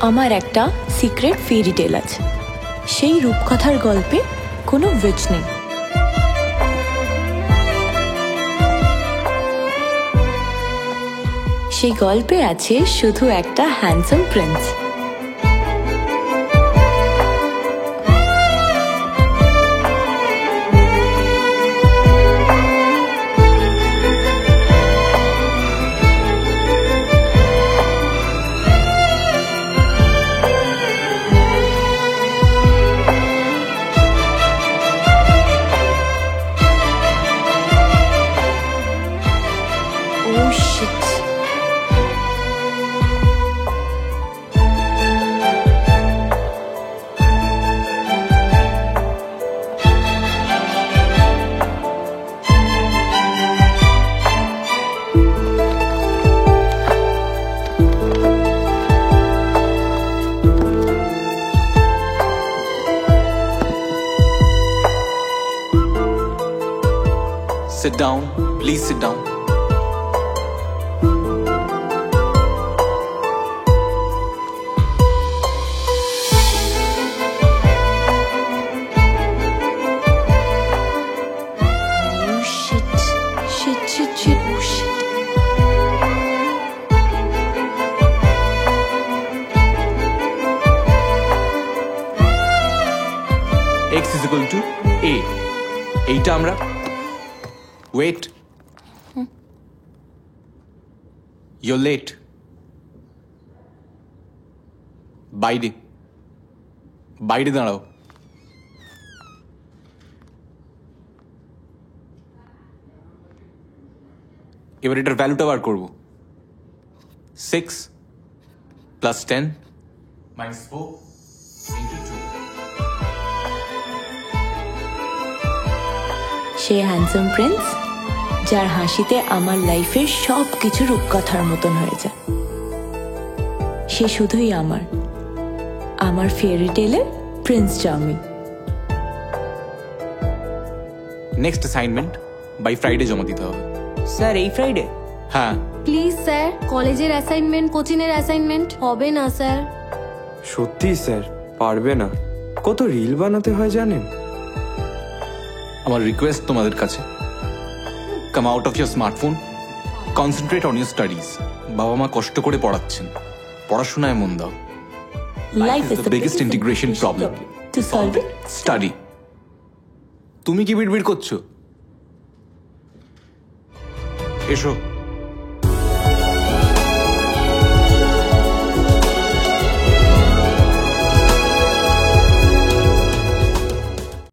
আমার একটা সিক্রেট ফেরি টেল আছে। সেই রূপকথার গল্পে কোনো উইচ নেই। সেই গল্পে আছে শুধু একটা handsome Prince. Oh shit. Sit down. Please sit down. Oh shit. Shit, shit, shit. Oh shit. X is equal to A. এইটা আমরা wait. You're late. বাইরে দাঁড়াও। এবার এটার ভ্যালুটা বার করবো। 6 plus 10 minus 4 into 2. সে হ্যান্ডসাম প্রিন্স যার হাসিতে আমার লাইফের সব কিছু রূপকথার মতন হয়ে যায়। সে শুধুই আমার ফেয়ারি টেলের prince charming. Next assignment by Friday জমা দিতে হবে। স্যার এই ফ্রাইডে? হ্যাঁ। প্লিজ স্যার, কলেজের অ্যাসাইনমেন্ট, কোচিংয়ের অ্যাসাইনমেন্ট হবে না স্যার। সত্যি স্যার পারবে না। কত রিল বানাতে হয় জানেন? আমার রিকোয়েস্ট তোমাদের কাছে, come out of your smartphone, concentrate on your studies. বাবা মা কষ্ট করে পড়াচ্ছেন, পড়াশোনায় মন দাও। Life is the biggest integration problem. To solve it, Study. তুমি কি বিড়বিড় করছো? এসো।